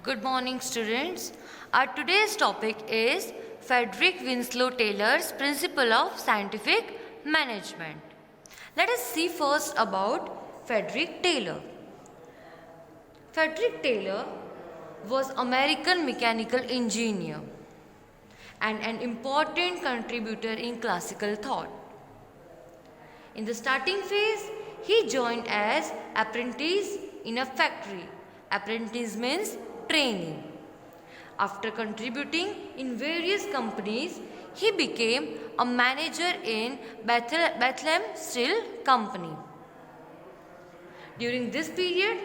Good morning, students. Our today's topic is Frederick Winslow Taylor's Principle of Scientific Management. Let us see first about Frederick Taylor. Frederick Taylor was American mechanical engineer and an important contributor in classical thought. In the starting phase, he joined as apprentice in a factory. Apprentice means training. After contributing in various companies, he became a manager in Bethlehem Steel Company. During this period,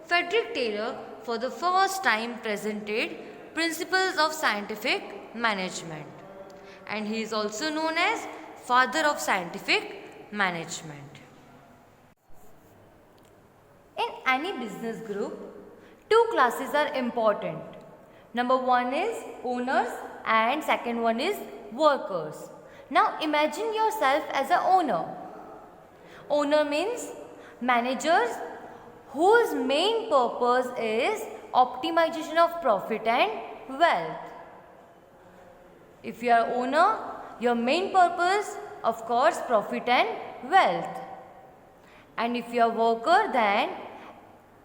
Frederick Taylor for the first time presented principles of scientific management, and he is also known as father of scientific management. In any business group, two classes are important. Number one is owners and second one is workers. Now imagine yourself as an owner. Owner means managers whose main purpose is optimization of profit and wealth. If you are owner, your main purpose, of course, profit and wealth. And if you are worker, then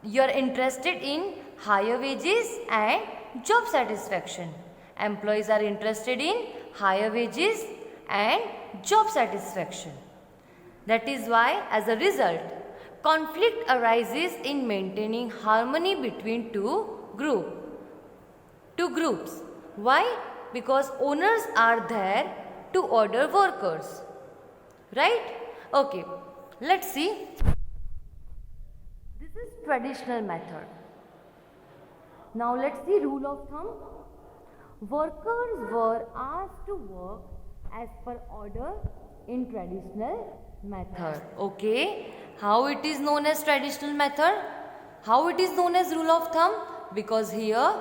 you are interested in higher wages and job satisfaction. Employees are interested in higher wages and job satisfaction. That is why, as a result, conflict arises in maintaining harmony between two groups. Why? Because owners are there to order workers. Right? Okay, let's see. This is traditional method. Now let's see rule of thumb. Workers were asked to work as per order in traditional method. Okay. How it is known as traditional method? How it is known as rule of thumb? Because here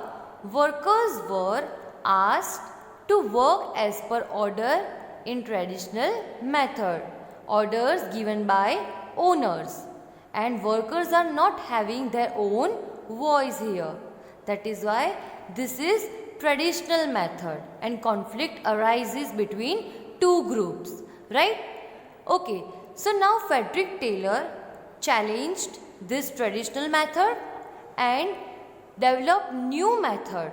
workers were asked to work as per order in traditional method. Orders given by owners, and workers are not having their own voice here. That is why this is traditional method and conflict arises between two groups, right? Okay, so now Frederick Taylor challenged this traditional method and developed new method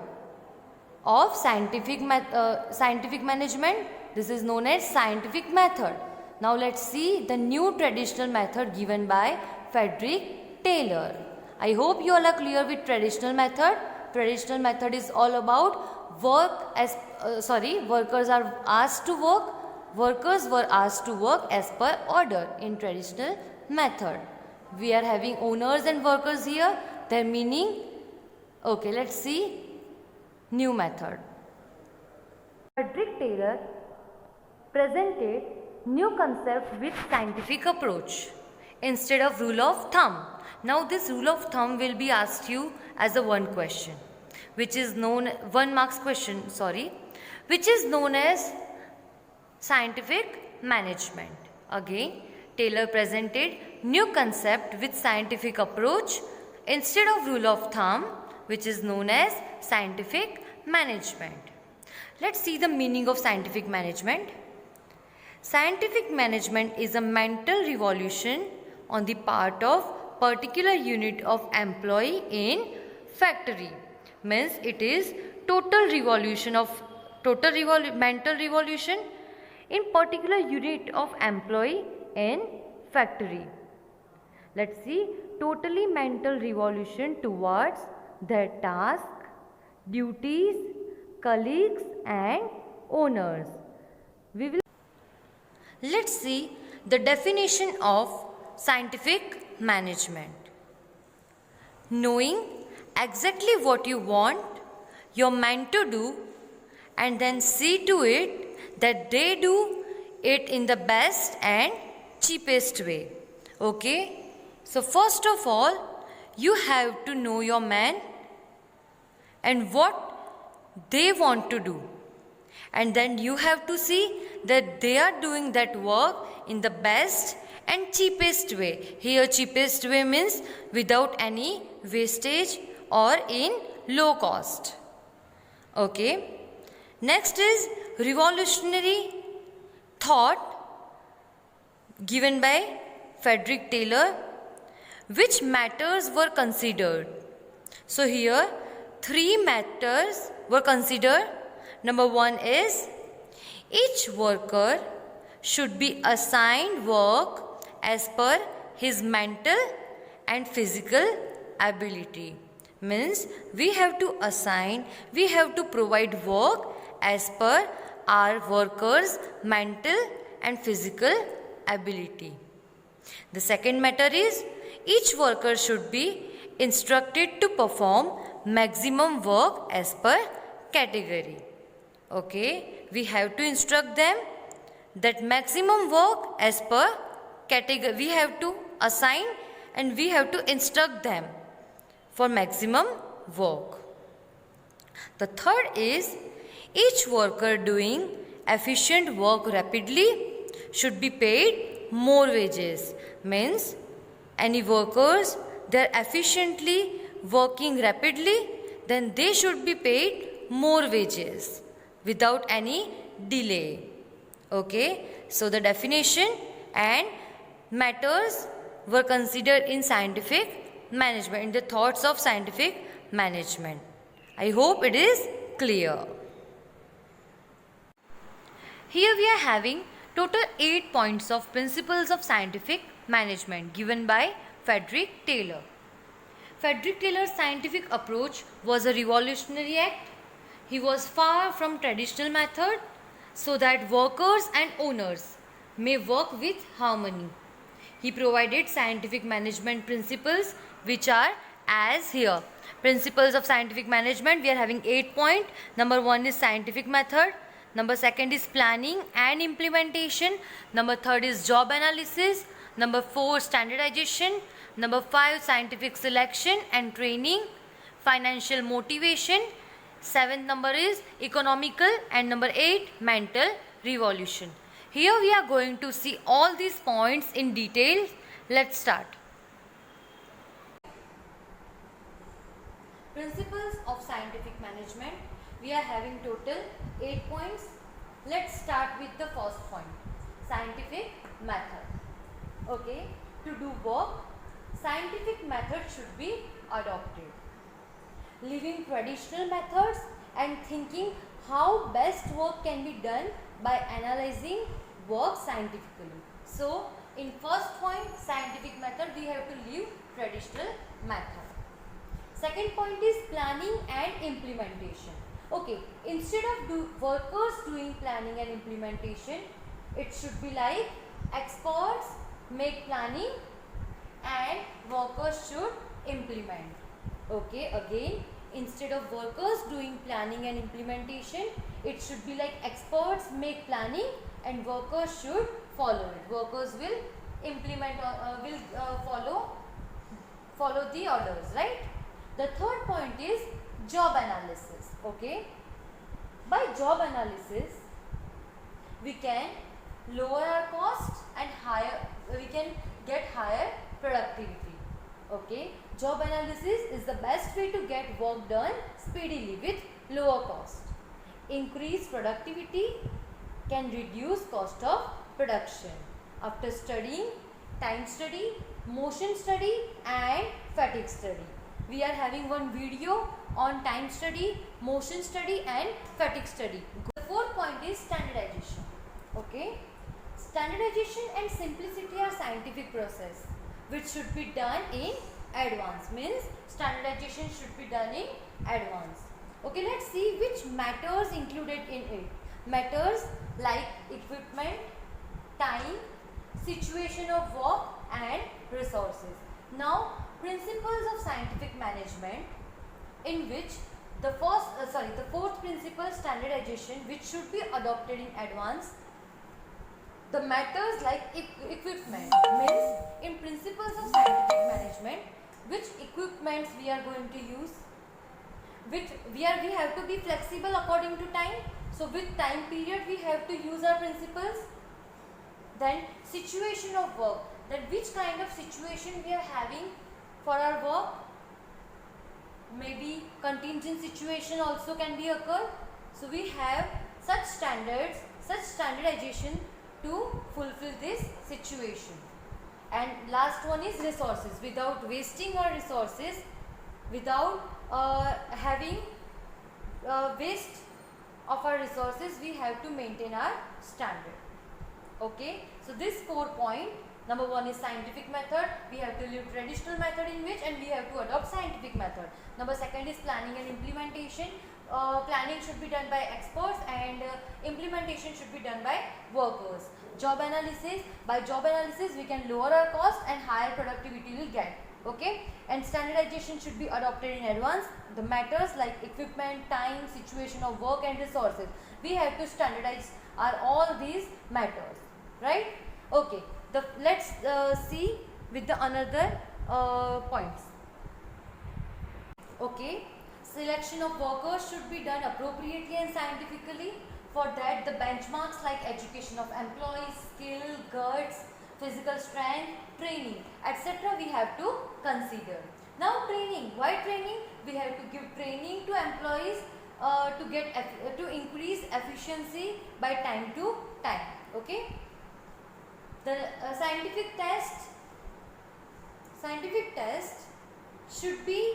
of scientific management. This is known as scientific method. Now let's see the new traditional method given by Frederick Taylor. I hope you all are clear with traditional method. Traditional method is all about workers are asked to work. Workers were asked to work as per order in traditional method. We are having owners and workers here. Their meaning. Okay, let's see new method. Frederick Taylor presented new concept with scientific approach instead of rule of thumb. Now this rule of thumb will be asked you as a one question, which is known 1 marks question, which is known as scientific management. Again, Taylor presented new concept with scientific approach instead of rule of thumb, which is known as scientific management. Let's see the meaning of scientific management. Scientific management is a mental revolution on the part of particular unit of employee in factory. Means it is mental revolution in particular unit of employee in factory. Let's see, totally mental revolution towards their task, duties, colleagues and owners. Let's see the definition of scientific management. Knowing exactly what you want your men to do and then see to it that they do it in the best and cheapest way. Okay? So first of all, you have to know your men and what they want to do. And then you have to see that they are doing that work in the best and cheapest way. Here cheapest way means without any wastage or in low cost. Okay. Next is revolutionary thought given by Frederick Taylor. Which matters were considered? So here 3 matters were considered. Number 1 is each worker should be assigned work as per his mental and physical ability. Means we have to provide work as per our workers' mental and physical ability. The second matter is each worker should be instructed to perform maximum work as per category. Okay, we have to instruct them that maximum work as per category we have to assign, and we have to instruct them for maximum work. The third is each worker doing efficient work rapidly should be paid more wages. Means any workers, they are efficiently working rapidly, then they should be paid more wages without any delay. Okay, so the definition and matters were considered in scientific management, in the thoughts of scientific management. I hope it is clear. Here we are having total 8 points of principles of scientific management given by Frederick Taylor. Frederick Taylor's scientific approach was a revolutionary act. He was far from traditional method so that workers and owners may work with harmony. He provided scientific management principles which are as here. Principles of scientific management, we are having 8 points. Number 1 is scientific method. Number 2 is planning and implementation. Number 3 is job analysis. Number 4 standardization. Number 5 scientific selection and training. Financial motivation. 7th number is economical, and number 8 mental revolution. Here we are going to see all these points in detail. Let's start. Principles of scientific management. We are having total 8 points. Let's start with the first point. Scientific method. Okay, to do work, scientific method should be adopted. Leaving traditional methods and thinking how best work can be done by analyzing work scientifically. So, in first point, scientific method, we have to leave traditional method. Second point is planning and implementation. Okay, instead of workers doing planning and implementation, it should be like experts make planning and workers should implement. Okay, again, instead of workers doing planning and implementation, it should be like experts make planning and workers should follow it. Workers will implement or follow the orders, right? The third point is job analysis. Okay, by job analysis we can lower our cost and we can get higher productivity. Okay, job analysis is the best way to get work done speedily with lower cost. Increase productivity can reduce cost of production. After studying time study, motion study and fatigue study, we are having one video on time study, motion study and fatigue study. The fourth point is standardization. Okay, standardization and simplicity are scientific process which should be done in advance. Means standardization should be done in advance. Okay, let's see which matters included in it. Matters like equipment, time, situation of work and resources. Now, principles of scientific management, in which the fourth principle, standardization, which should be adopted in advance. The matters like equipment, means in principles of scientific management, which equipments we are going to use, we have to be flexible according to time. So with time period we have to use our principles. Then situation of work, that which kind of situation we are having for our work. maybe contingent situation also can be occur. So we have such standards, such standardization to fulfill this situation. And last one is resources. Without wasting our resources, without having waste of our resources, we have to maintain our standard. Okay, so this 4 point. Number 1 is scientific method. We have to leave traditional method in which, and we have to adopt scientific method. Number 2 is planning and implementation. Planning should be done by experts and implementation should be done by workers. Job analysis. By job analysis we can lower our cost and higher productivity will get. Okay, and standardization should be adopted in advance. The matters like equipment, time, situation of work and resources, we have to standardize all these matters, right? Okay, let's see with the another points. Okay, selection of workers should be done appropriately and scientifically. For that, the benchmarks like education of employees, skill, guts, physical strength, training, etc. we have to consider. Now training. Why training? We have to give training to employees to increase efficiency by time to time. Okay. The scientific test should be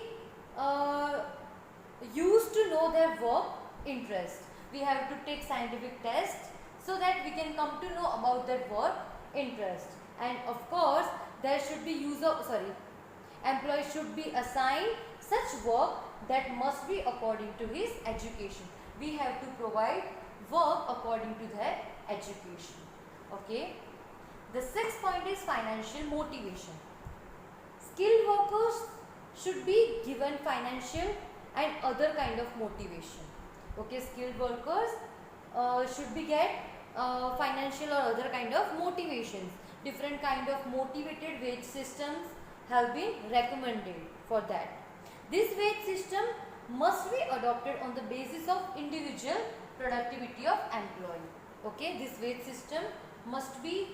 used to know their work interest. We have to take scientific test so that we can come to know about their work interest. And of course, there should be employee should be assigned such work that must be according to his education. We have to provide work according to their education. Okay. The 6th point is financial motivation. Skilled workers should be given financial and other kind of motivation. Okay, skilled workers should be get financial or other kind of motivations. Different kind of motivated wage systems have been recommended for that. This wage system must be adopted on the basis of individual productivity of employee. Okay, this wage system must be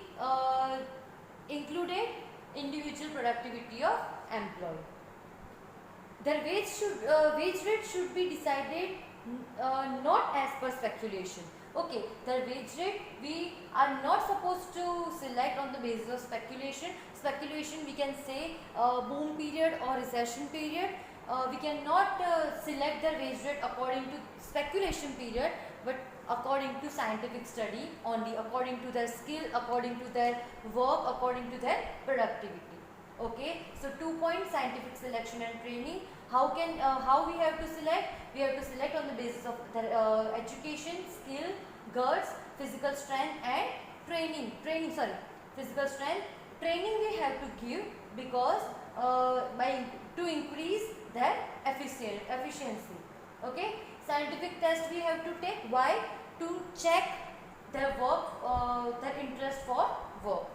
included individual productivity of employee. Their wage rate should be decided not as per speculation. Okay, the wage rate we are not supposed to select on the basis of speculation. Speculation we can say boom period or recession period. We cannot select the wage rate according to speculation period, but according to scientific study only, according to their skill, according to their work, according to their productivity. Okay, so 2 points, scientific selection and training. How we have to select? We have to select on the basis of their education, skill, guts, physical strength and training. Physical strength. Training we have to give because to increase their efficiency. Okay. Scientific test we have to take. Why? To check their work, their interest for work.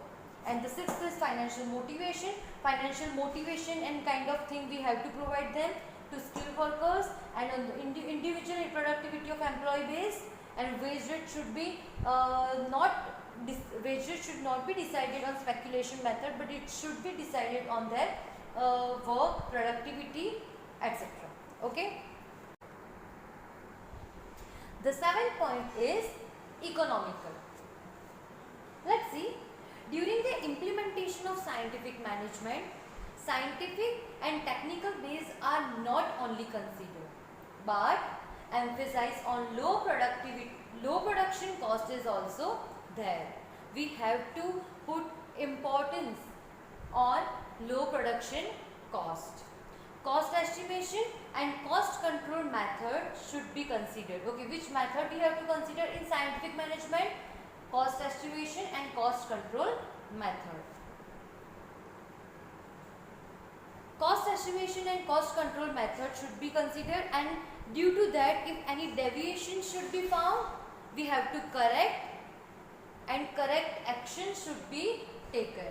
And the 6th is financial motivation. Financial motivation and kind of thing we have to provide them to skilled workers and on the individual productivity of employee base. And wage rate should be wage rate should not be decided on speculation method, but it should be decided on their work, productivity, etc. Okay. The 7th point is economical. Let's see. During the implementation of scientific management, scientific and technical base are not only considered, but emphasis on low production cost is also there. We have to put importance on low production cost. Cost estimation and cost control method should be considered. Okay, which method we have to consider in scientific management? Cost estimation and cost control method. Cost estimation and cost control method should be considered, and due to that, if any deviation should be found, we have to correct, and correct action should be taken.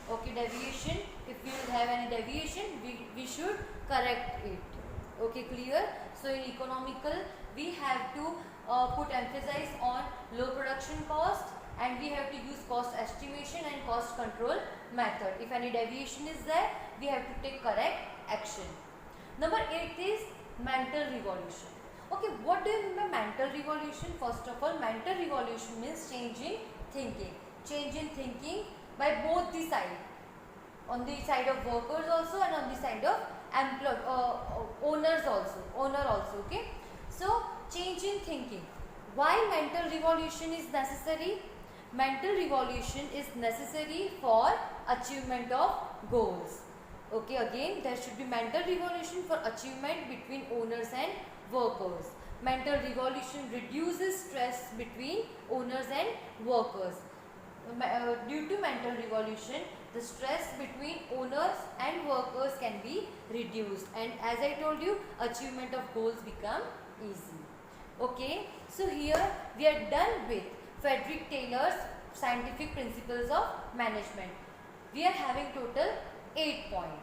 Okay, deviation, if we will have any deviation, we should correct it. Okay, clear? So in economical, we have to put emphasis on low production cost, and we have to use cost estimation and cost control method. If any deviation is there, we have to take correct action. Number 8 is mental revolution. Okay, what do you mean by mental revolution? First of all, mental revolution means change in thinking. Change in thinking by both the side. On the side of workers also and on the side of owners also. Owner also. Okay. So change in thinking. Why mental revolution is necessary? Mental revolution is necessary for achievement of goals. Okay, again there should be mental revolution for achievement between owners and workers. Mental revolution reduces stress between owners and workers. Due to mental revolution, the stress between owners and workers can be reduced, and as I told you, achievement of goals become easy. Okay, so here we are done with Frederick Taylor's scientific principles of management. We are having total 8 points.